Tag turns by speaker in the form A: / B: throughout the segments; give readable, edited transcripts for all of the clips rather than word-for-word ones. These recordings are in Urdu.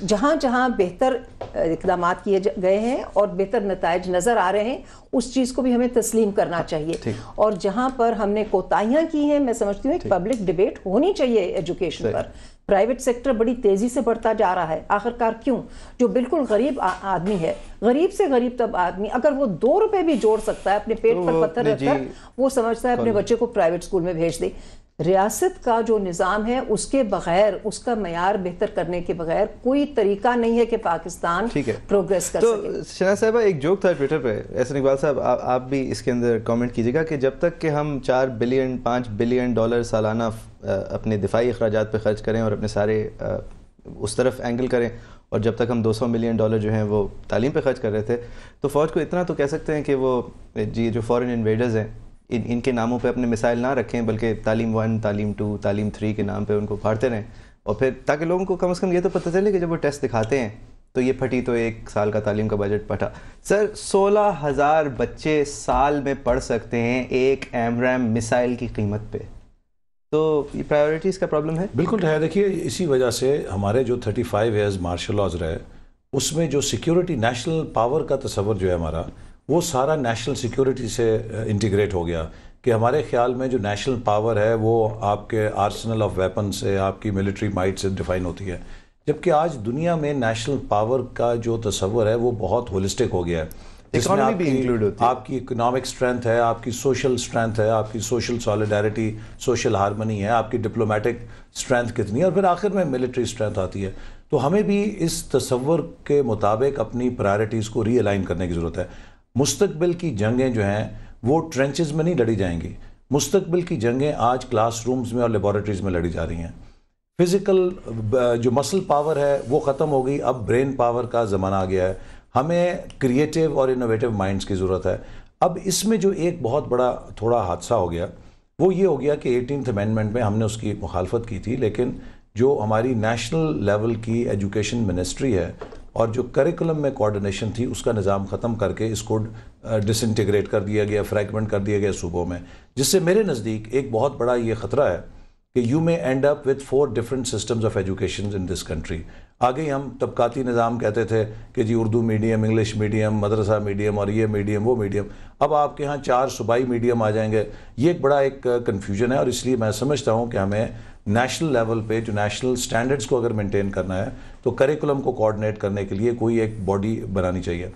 A: جہاں جہاں بہتر اقدامات کیے گئے ہیں اور بہتر نتائج نظر آ رہے ہیں اس چیز کو بھی ہمیں تسلیم کرنا چاہیے، اور جہاں پر ہم نے کوتاہیاں کی ہیں میں سمجھتی ہوں ایک پبلک ڈیبیٹ ہونی چاہیے ایجوکیشن پر. پرائیویٹ سیکٹر بڑی تیزی سے بڑھتا جا رہا ہے، آخرکار کیوں؟ جو بالکل غریب آدمی ہے، غریب سے غریب تب آدمی اگر وہ 2 روپے بھی جوڑ سکتا ہے اپنے پیٹ پر پتھر رکھ کر، وہ سمجھتا ہے اپنے بچے کو پرائیویٹ اسکول میں بھیج دے. ریاست کا جو نظام ہے اس کے بغیر، اس کا معیار بہتر کرنے کے بغیر کوئی طریقہ نہیں ہے کہ پاکستان پروگریس کر سکے.
B: تو شناز صاحبہ ایک جوک تھا ٹویٹر پہ، احسن اقبال صاحب آپ بھی اس کے اندر کامنٹ کیجیے گا کہ جب تک کہ ہم 4 بلین 5 بلین ڈالر سالانہ اپنے دفاعی اخراجات پہ خرچ کریں اور اپنے سارے اس طرف اینگل کریں، اور جب تک ہم 200 ملین ڈالر جو ہیں وہ تعلیم پہ خرچ کر رہے تھے، تو فوج کو اتنا تو کہہ سکتے ہیں کہ وہ جو فورن انویڈرز ہیں ان کے ناموں پہ اپنے مسائل نہ رکھیں، بلکہ تعلیم 1 تعلیم 2 تعلیم 3 کے نام پہ ان کو پھاڑتے رہیں، اور پھر تاکہ لوگوں کو کم از کم یہ تو پتہ چلے کہ جب وہ ٹیسٹ دکھاتے ہیں تو یہ پھٹی تو 1 سال کا تعلیم کا بجٹ پھٹا. سر 16,000 بچے سال میں پڑھ سکتے ہیں ایک AMRAAM مسائل کی قیمت پہ، تو یہ پرائیورٹیز کا پرابلم ہے.
C: بالکل ہے. دیکھیے اسی وجہ سے ہمارے جو 35 ایئرز مارشل لاز رہے اس میں جو سیکیورٹی نیشنل پاور کا تصور جو ہے ہمارا، وہ سارا نیشنل سیکیورٹی سے انٹیگریٹ ہو گیا، کہ ہمارے خیال میں جو نیشنل پاور ہے وہ آپ کے آرسنل آف ویپن سے، آپ کی ملٹری مائٹ سے ڈیفائن ہوتی ہے، جبکہ آج دنیا میں نیشنل پاور کا جو تصور ہے وہ بہت ہولسٹک ہو گیا ہے.
B: اکانومی بھی انکلوڈ ہوتی ہے،
C: آپ کی اکنامک اسٹرینتھ ہے، آپ کی سوشل اسٹرینتھ ہے، آپ کی سوشل سالیڈیرٹی، سوشل ہارمنی ہے، آپ کی ڈپلومیٹک اسٹرینتھ کتنی ہے، اور پھر آخر میں ملٹری اسٹرینتھ آتی ہے. تو ہمیں بھی اس تصور کے مطابق اپنی پرائرٹیز کو ری الائن کرنے کی ضرورت ہے. مستقبل کی جنگیں جو ہیں وہ ٹرینچز میں نہیں لڑی جائیں گی، مستقبل کی جنگیں آج کلاس رومز میں اور لیبارٹریز میں لڑی جا رہی ہیں. فزیکل جو مسل پاور ہے وہ ختم ہو گئی، اب برین پاور کا زمانہ آ گیا ہے. ہمیں کریٹیو اور انوویٹو مائنڈز کی ضرورت ہے. اب اس میں جو ایک بہت بڑا تھوڑا حادثہ ہو گیا وہ یہ ہو گیا کہ 18th امینڈمنٹ میں ہم نے اس کی مخالفت کی تھی، لیکن جو ہماری نیشنل لیول کی ایجوکیشن منسٹری ہے اور جو کریکولم میں کوارڈینیشن تھی اس کا نظام ختم کر کے اس کو ڈس انٹیگریٹ کر دیا گیا، فریگمنٹ کر دیا گیا صوبوں میں، جس سے میرے نزدیک ایک بہت بڑا یہ خطرہ ہے کہ you may end up with 4 different systems of education in this country. آگے ہم طبقاتی نظام کہتے تھے کہ جی اردو میڈیم، انگلش میڈیم، مدرسہ میڈیم اور یہ میڈیم وہ میڈیم، اب آپ کے ہاں 4 صوبائی میڈیم آ جائیں گے. یہ ایک بڑا ایک کنفیوژن ہے، اور اس لیے میں سمجھتا ہوں کہ ہمیں نیشنل لیول پہ جو نیشنل سٹینڈرڈز کو اگر مینٹین کرنا ہے تو کریکولم کو کوآرڈینیٹ کرنے کے لیے کوئی ایک باڈی بنانی چاہیے.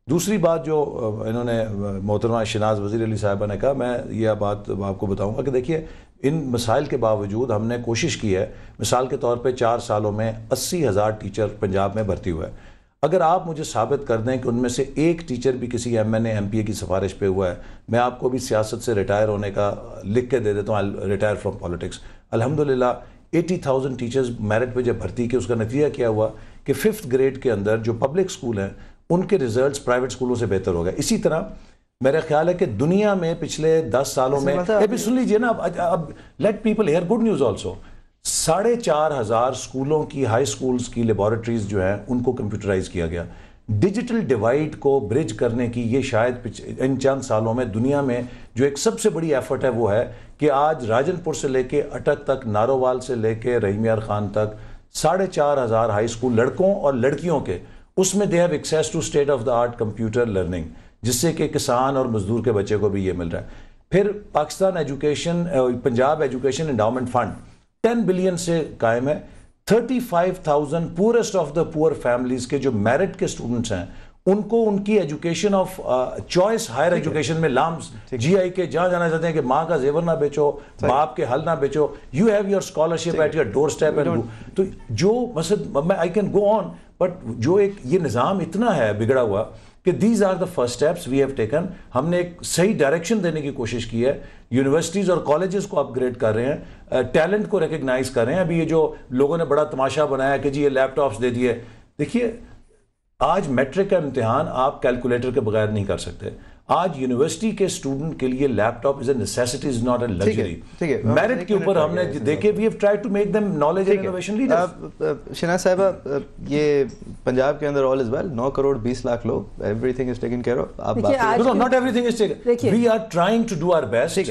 C: دوسری بات جو انہوں نے محترمہ شناز وزیر علی صاحبہ نے کہا، میں یہ بات آپ کو بتاؤں گا کہ دیکھیے ان مسائل کے باوجود ہم نے کوشش کی ہے، مثال کے طور پہ 4 سالوں میں 80,000 ٹیچر پنجاب میں بھرتی ہوا ہے. اگر آپ مجھے ثابت کر دیں کہ ان میں سے ایک ٹیچر بھی کسی MNA MP کی سفارش پہ ہوا ہے، میں آپ کو بھی سیاست سے ریٹائر ہونے کا لکھ کے دے دیتا ہوں، ریٹائر فرام پالیٹکس. الحمدللہ 80,000 ٹیچرز میرٹ پہ جب بھرتی کی، اس کا نتیجہ کیا ہوا کہ 5th گریڈ کے اندر جو پبلک سکول ہیں ان کے ریزلٹس پرائیویٹ سکولوں سے بہتر ہو گئے. اسی طرح میرا خیال ہے کہ دنیا میں پچھلے 10 سالوں میں بھی سن لیجئے نا، اب let people here good news also, 4,500 اسکولوں کی، ہائی سکولز کی لیبارٹریز جو ہیں ان کو کمپیوٹرائز کیا گیا. ڈیجیٹل ڈیوائیڈ کو برج کرنے کی یہ شاید ان چند سالوں میں دنیا میں جو ایک سب سے بڑی ایفرٹ ہے وہ ہے کہ آج راجن پور سے لے کے اٹک تک، نارووال سے لے کے رحیم یار خان تک 4,500 ہائی سکول لڑکوں اور لڑکیوں کے، اس میں they have access to state of the art computer learning, جس سے کہ کسان اور مزدور کے بچے کو بھی یہ مل رہا ہے. پھر Pakistan education, Punjab education endowment fund 10 billion سے قائم ہے. 35,000 پورسٹ آف دا پور فیملیز کے جو میرٹ کے اسٹوڈنٹس ہیں ان کو ان کی education of choice higher education میں لامز GI کے جہاں جانا چاہتے ہیں کہ ماں کا زیور نہ بیچو، باپ کے حل نہ بیچو، you have your scholarship at your doorstep. تو جو مثلا میں I can go on, but جو ایک یہ نظام اتنا ہے بگڑا ہوا کہ these are the first steps we have taken. ہم نے ایک صحیح ڈائریکشن دینے کی کوشش کی ہے، یونیورسٹیز اور کالجز کو اپ گریڈ کر رہے ہیں، ٹیلنٹ کو ریکگنائز کر رہے ہیں. ابھی یہ جو لوگوں نے بڑا تماشا بنایا کہ جی یہ لیپ ٹاپس دے دیے، دیکھیے آج میٹرک کا امتحان آپ کیلکولیٹر کے بغیر نہیں کر سکتے. آج یونیورسٹی کے اسٹوڈنٹ کے لیے laptop is a necessity, is not a luxury. Merit کے اوپر ہم نے دیکھے we have tried to make them knowledge and innovation leaders.
B: Shanaz صاحبہ یہ پنجاب کے اندر all is well, 9 crore 20 lakh لوگ، everything is taken care of.
C: Not everything is taken, we are trying to do our best.